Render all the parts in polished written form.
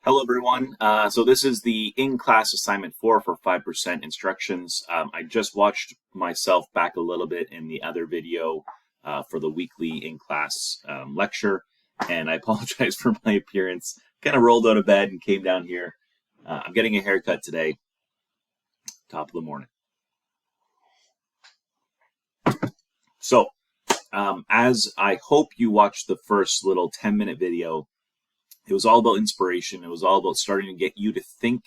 Hello, everyone. So this is the in-class assignment 4 for 5% instructions. I just watched myself back a little bit in the other video for the weekly in-class lecture, and I apologize for my appearance. Kind of rolled out of bed and came down here. I'm getting a haircut today, top of the morning. So, as I hope you watched the first little 10-minute video, it was all about inspiration. It was all about starting to get you to think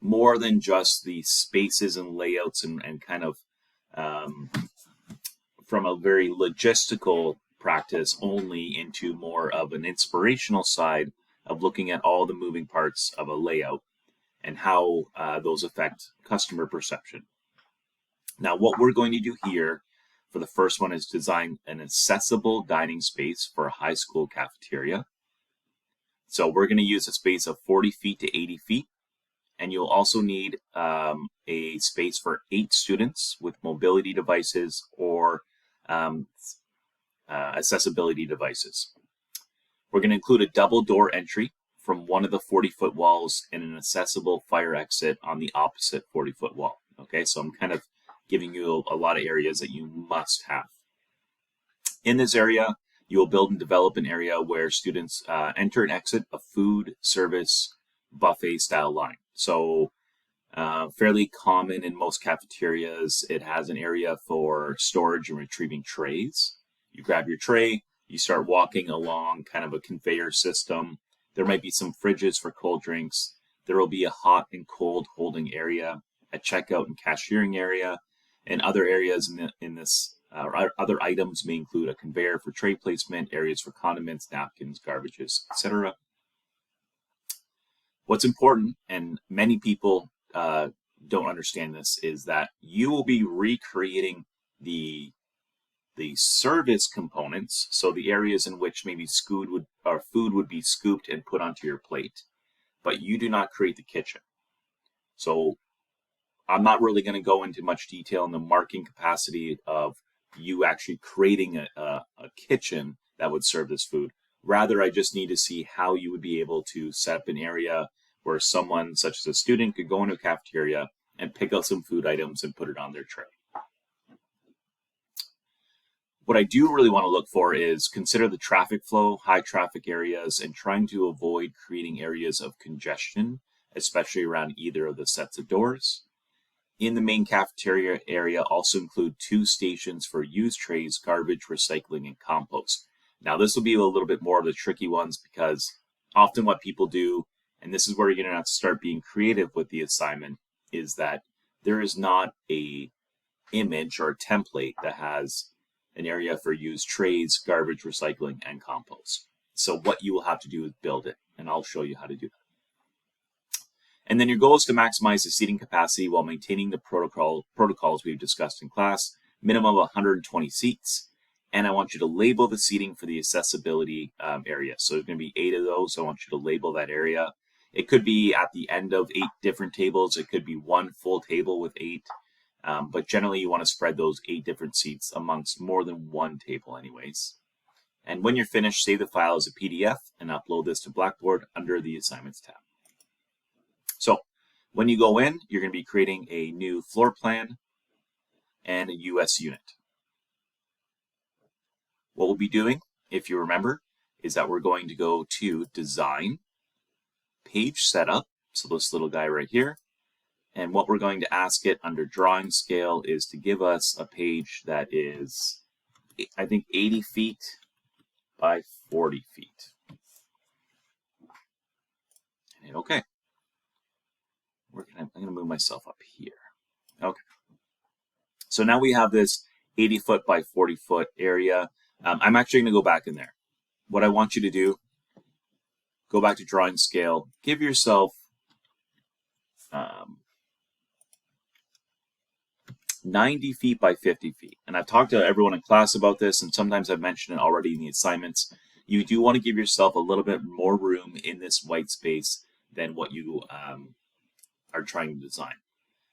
more than just the spaces and layouts and kind of from a very logistical practice only into more of an inspirational side of looking at all the moving parts of a layout and how those affect customer perception. Now, what we're going to do here for the first one is design an accessible dining space for a high school cafeteria. So we're going to use a space of 40 feet to 80 feet. And you'll also need a space for 8 students with mobility devices or accessibility devices. We're going to include a double door entry from one of the 40-foot walls and an accessible fire exit on the opposite 40-foot wall. Okay, so I'm kind of giving you a lot of areas that you must have. In this area, you will build and develop an area where students enter and exit a food service buffet style line. So fairly common in most cafeterias, it has an area for storage and retrieving trays. You grab your tray, you start walking along kind of a conveyor system. There might be some fridges for cold drinks. There will be a hot and cold holding area, a checkout and cashiering area, and other areas in this other items may include a conveyor for tray placement, areas for condiments, napkins, garbages, etc. What's important, and many people don't understand this, is that you will be recreating the service components, so the areas in which maybe food would be scooped and put onto your plate, but you do not create the kitchen. So I'm not really going to go into much detail in the marking capacity of you actually creating a kitchen that would serve this food. Rather, I just need to see how you would be able to set up an area where someone, such as a student, could go into a cafeteria and pick out some food items and put it on their tray. What I do really want to look for is consider the traffic flow, high traffic areas, and trying to avoid creating areas of congestion, especially around either of the sets of doors. In the main cafeteria area, also include 2 stations for used trays, garbage, recycling, and compost. Now, this will be a little bit more of the tricky ones because often what people do, and this is where you're going to have to start being creative with the assignment, is that there is not a image or a template that has an area for used trays, garbage, recycling, and compost. So what you will have to do is build it, and I'll show you how to do that. And then your goal is to maximize the seating capacity while maintaining the protocols we've discussed in class, minimum of 120 seats. And I want you to label the seating for the accessibility area. So there's going to be 8 of those. I want you to label that area. It could be at the end of 8 different tables. It could be one full table with 8. But generally, you want to spread those 8 different seats amongst more than one table anyways. And when you're finished, save the file as a PDF and upload this to Blackboard under the Assignments tab. So when you go in, you're going to be creating a new floor plan and a US unit. What we'll be doing, if you remember, is that we're going to go to Design, Page Setup, so this little guy right here, and what we're going to ask it under Drawing Scale is to give us a page that is, I think, 80 feet by 40 feet. And hit OK. I'm going to move myself up here. Okay. So now we have this 80 foot by 40 foot area. I'm actually going to go back in there. What I want you to do, go back to Drawing Scale, give yourself 90 feet by 50 feet. And I've talked to everyone in class about this, and sometimes I've mentioned it already in the assignments. You do want to give yourself a little bit more room in this white space than what you are trying to design.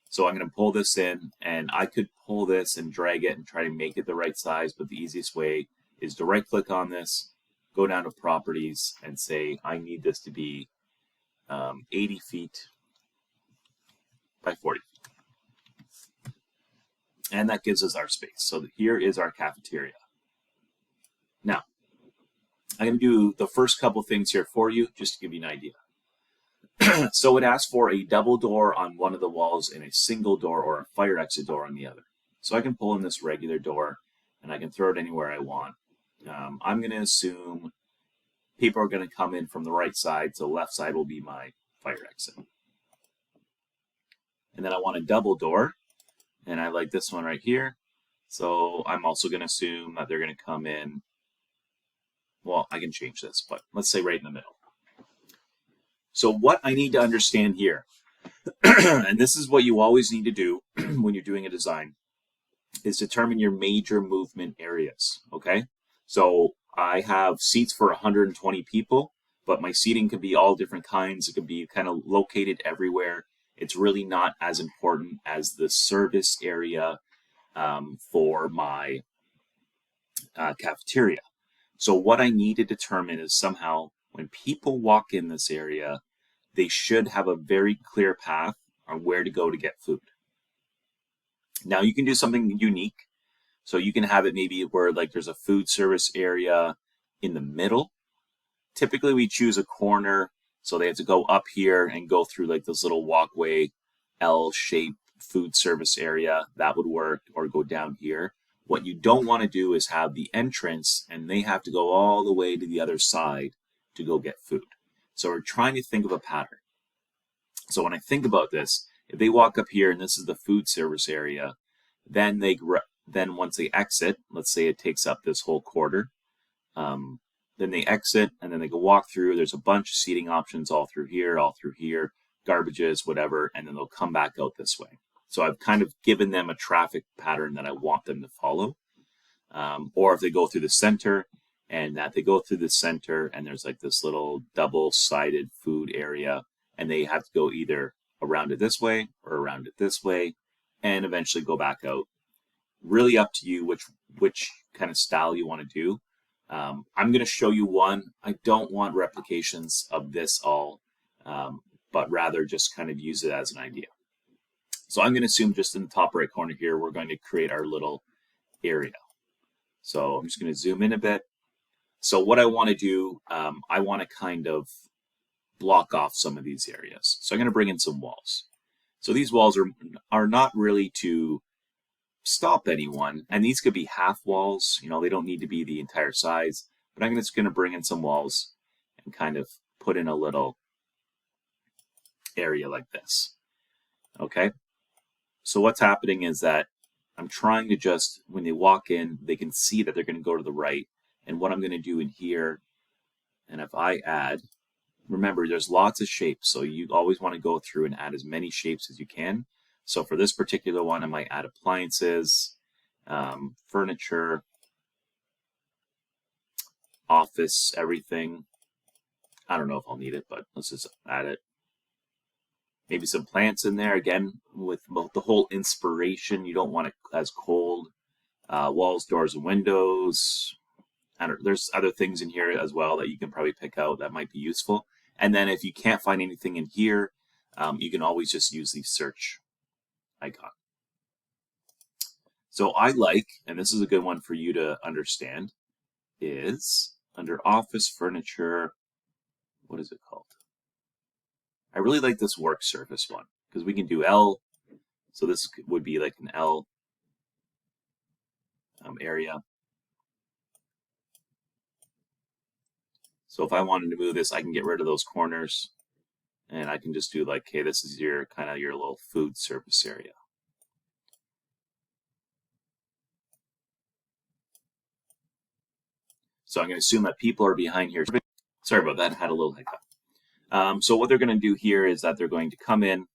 So I'm going to pull this in, and I could pull this and drag it and try to make it the right size, but the easiest way is to right click on this, go down to properties and say I need this to be 80 feet by 40 feet. And that gives us our space. So here is our cafeteria. Now, I'm going to do the first couple things here for you, just to give you an idea. So it asks for a double door on one of the walls and a single door or a fire exit door on the other. So I can pull in this regular door and I can throw it anywhere I want. I'm going to assume people are going to come in from the right side, so the left side will be my fire exit. And then I want a double door, and I like this one right here. So I'm also going to assume that they're going to come in, well, I can change this, but let's say right in the middle. So what I need to understand here, and this is what you always need to do when you're doing a design, is determine your major movement areas, okay? So I have seats for 120 people, but my seating can be all different kinds. It can be kind of located everywhere. It's really not as important as the service area for my cafeteria. So what I need to determine is somehow when people walk in this area, they should have a very clear path on where to go to get food. Now you can do something unique. So you can have it maybe where like there's a food service area in the middle. Typically we choose a corner, so they have to go up here and go through like this little walkway, L-shaped food service area. That would work, or go down here. What you don't want to do is have the entrance and they have to go all the way to the other side to go get food. So we're trying to think of a pattern. So when I think about this, if they walk up here and this is the food service area, then once they exit, let's say it takes up this whole quarter, then they exit and then they go walk through. There's a bunch of seating options all through here, garbages, whatever, and then they'll come back out this way. So I've kind of given them a traffic pattern that I want them to follow. Or if they go through the center, and that they go through the center and there's like this little double-sided food area, and they have to go either around it this way or around it this way, and eventually go back out. Really up to you which kind of style you want to do. I'm going to show you one. I don't want replications of this all, but rather just kind of use it as an idea. So I'm going to assume just in the top right corner here, we're going to create our little area. So I'm just going to zoom in a bit. So what I want to do, I want to kind of block off some of these areas. So I'm going to bring in some walls. So these walls are not really to stop anyone, and these could be half walls. You know, they don't need to be the entire size, but I'm just going to bring in some walls and kind of put in a little area like this. Okay, so what's happening is that I'm trying to just, when they walk in, they can see that they're going to go to the right. And what I'm going to do in here, and if I add, remember there's lots of shapes, so you always want to go through and add as many shapes as you can. So for this particular one, I might add appliances, furniture, office, everything. I don't know if I'll need it, but let's just add it. Maybe some plants in there, again, with the whole inspiration. You don't want it as cold. Walls, doors, and windows. There's other things in here as well that you can probably pick out that might be useful. And then if you can't find anything in here, you can always just use the search icon. So I like, and this is a good one for you to understand, is under office furniture, what is it called? I really like this work surface one because we can do L. So this would be like an L area. So if I wanted to move this, I can get rid of those corners and I can just do like, okay, this is your kind of your little food service area. So I'm going to assume that people are behind here. Sorry about that, I had a little hiccup. So what they're going to do here is that they're going to come in.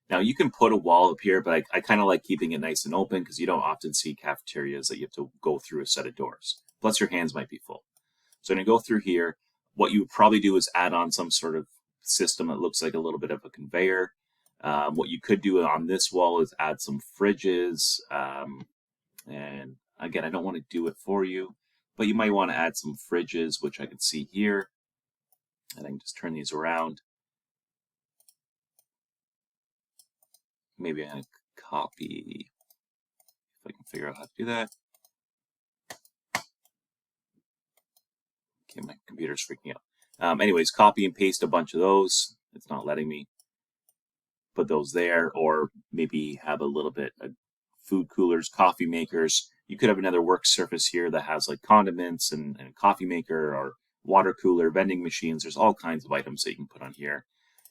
Now you can put a wall up here, but I kind of like keeping it nice and open because you don't often see cafeterias that you have to go through a set of doors. Plus your hands might be full. So I'm going to go through here. What you would probably do is add on some sort of system that looks like a little bit of a conveyor. What you could do on this wall is add some fridges. And again, I don't want to do it for you, but you might want to add some fridges, which I can see here. And I can just turn these around. maybe I'm going to copy, if I can figure out how to do that. Okay, my computer's freaking out. Anyways, copy and paste a bunch of those. It's not letting me put those there, or maybe have a little bit of food coolers, coffee makers. You could have another work surface here that has like condiments and a coffee maker or water cooler, vending machines. There's all kinds of items that you can put on here.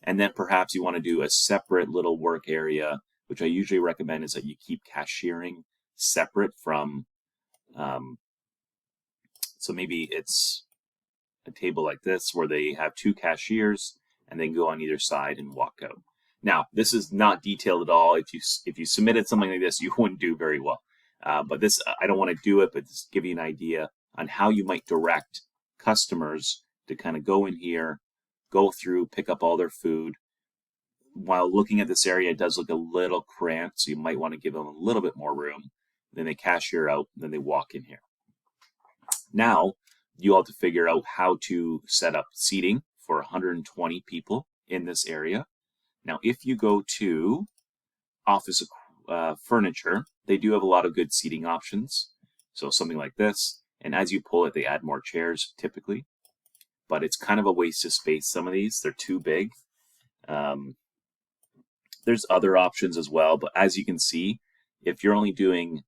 And then perhaps you want to do a separate little work area, which I usually recommend is that you keep cashiering separate from, so maybe it's a table like this where they have two cashiers and they can go on either side and walk out. Now, this is not detailed at all. If you submitted something like this, you wouldn't do very well. But this, I don't want to do it, but just give you an idea on how you might direct customers to kind of go in here, go through, pick up all their food. While looking at this area, it does look a little cramped, so you might want to give them a little bit more room. Then they cashier out, then they walk in here. Now, you have to figure out how to set up seating for 120 people in this area. Now, if you go to office furniture, they do have a lot of good seating options. So something like this, and as you pull it, they add more chairs typically, but it's kind of a waste of space. Some of these, they're too big. There's other options as well, but as you can see, if you're only doing,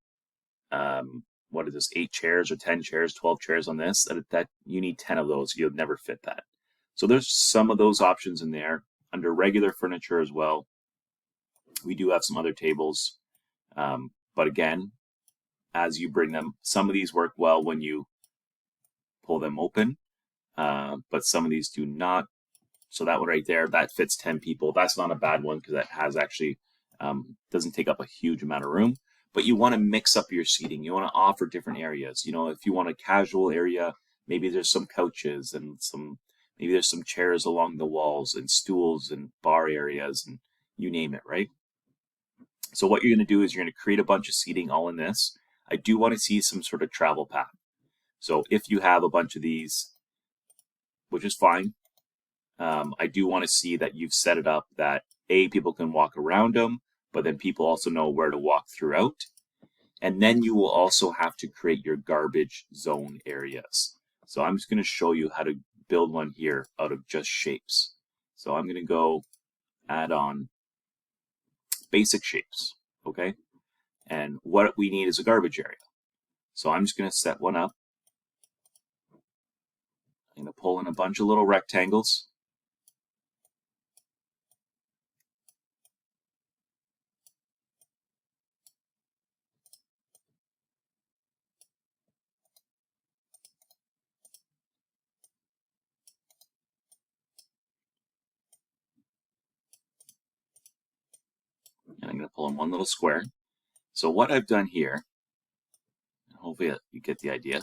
what is this, 8 chairs or 10 chairs, 12 chairs on this, that you need 10 of those. You'll never fit that. So there's some of those options in there. Under regular furniture as well, we do have some other tables. But again, as you bring them, some of these work well when you pull them open, but some of these do not. So that one right there, that fits 10 people. That's not a bad one because that has actually, doesn't take up a huge amount of room. But you want to mix up your seating. You want to offer different areas. You know, if you want a casual area, maybe there's some couches and maybe there's some chairs along the walls and stools and bar areas and you name it, right? So what you're going to do is you're going to create a bunch of seating all in this. I do want to see some sort of travel path. So if you have a bunch of these, which is fine, I do want to see that you've set it up that people can walk around them, but then people also know where to walk throughout. And then you will also have to create your garbage zone areas. So I'm just going to show you how to build one here out of just shapes. So I'm going to go add on basic shapes, okay? And what we need is a garbage area. So I'm just going to set one up. I'm going to pull in a bunch of little rectangles. And I'm going to pull in one little square. So what I've done here, hopefully you get the idea.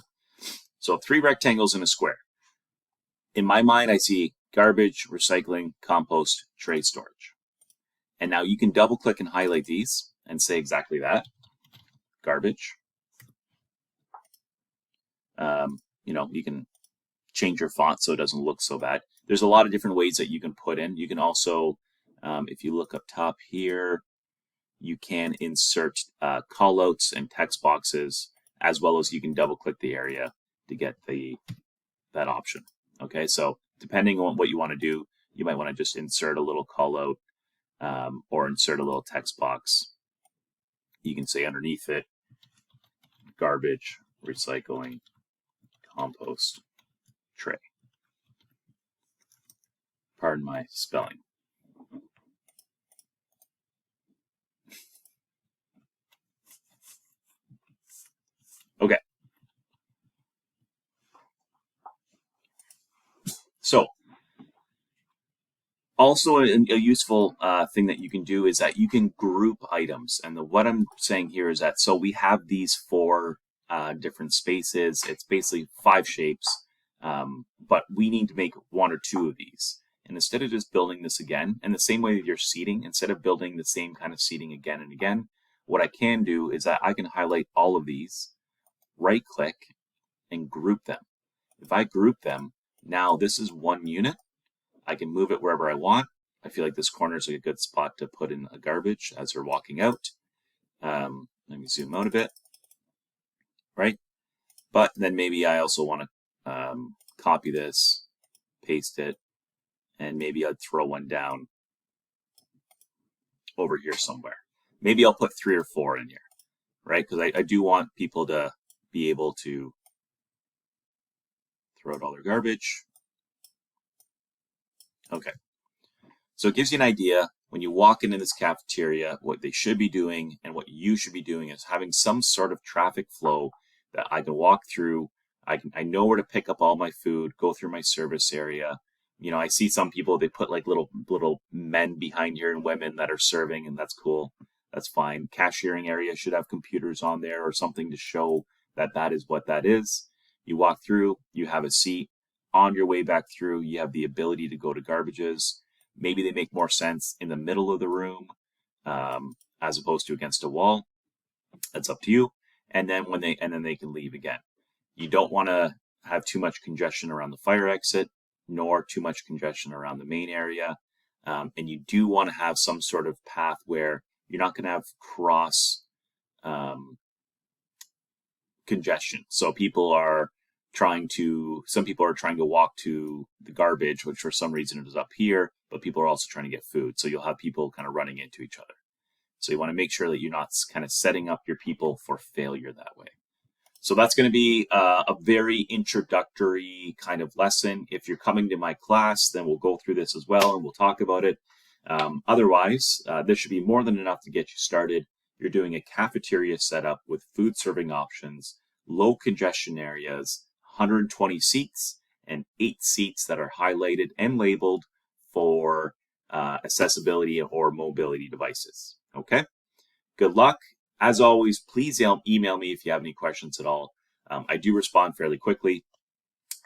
So 3 rectangles in a square. In my mind, I see garbage, recycling, compost, tray storage. And now you can double click and highlight these and say exactly that. Garbage. You know, you can change your font so it doesn't look so bad. There's a lot of different ways that you can put in. You can also, if you look up top here, you can insert callouts and text boxes, as well as you can double click the area to get that option. Okay, so depending on what you want to do, you might want to just insert a little callout or insert a little text box. You can say underneath it, garbage, recycling, compost, tray. Pardon my spelling. Okay. So, also a useful thing that you can do is that you can group items. And what I'm saying here is that, so we have these 4 different spaces. It's basically 5 shapes, but we need to make 1 or 2 of these. And instead of just building this again, and the same way with your seating, instead of building the same kind of seating again and again, what I can do is that I can highlight all of these, right click, and group them. If I group them, now this is 1 unit. I can move it wherever I want. I feel like this corner is like a good spot to put in a garbage as they're walking out. Let me zoom out a bit, right? But then maybe I also want to copy this, paste it, and maybe I'd throw one down over here somewhere. Maybe I'll put 3 or 4 in here, right? Because I do want people to be able to throw out all their garbage. Okay. So it gives you an idea when you walk into this cafeteria, what they should be doing and what you should be doing is having some sort of traffic flow that I can walk through. I know where to pick up all my food, go through my service area. You know, I see some people, they put like little men behind here and women that are serving, and that's cool. That's fine. Cashiering area should have computers on there or something to show that that is what that is. You walk through, you have a seat. On your way back through, you have the ability to go to garbages. Maybe they make more sense in the middle of the room as opposed to against a wall. That's up to you. And then they can leave again. You don't want to have too much congestion around the fire exit, nor too much congestion around the main area. And you do want to have some sort of path where you're not going to have cross congestion. So some people are trying to walk to the garbage, which for some reason is up here, but people are also trying to get food. So you'll have people kind of running into each other. So you want to make sure that you're not kind of setting up your people for failure that way. So that's going to be a very introductory kind of lesson. If you're coming to my class, then we'll go through this as well and we'll talk about it. Otherwise, this should be more than enough to get you started. You're doing a cafeteria setup with food serving options, low congestion areas, 120 seats, and 8 seats that are highlighted and labeled for accessibility or mobility devices. Okay, good luck. As always, please email me if you have any questions at all. I do respond fairly quickly.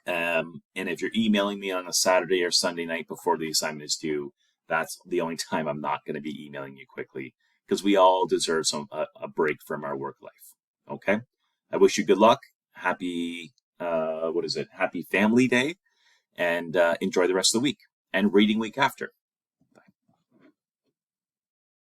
And if you're emailing me on a Saturday or Sunday night before the assignment is due, that's the only time I'm not going to be emailing you quickly, because we all deserve a break from our work life. Okay? I wish you good luck. Happy, Happy Family Day, and enjoy the rest of the week and reading week after.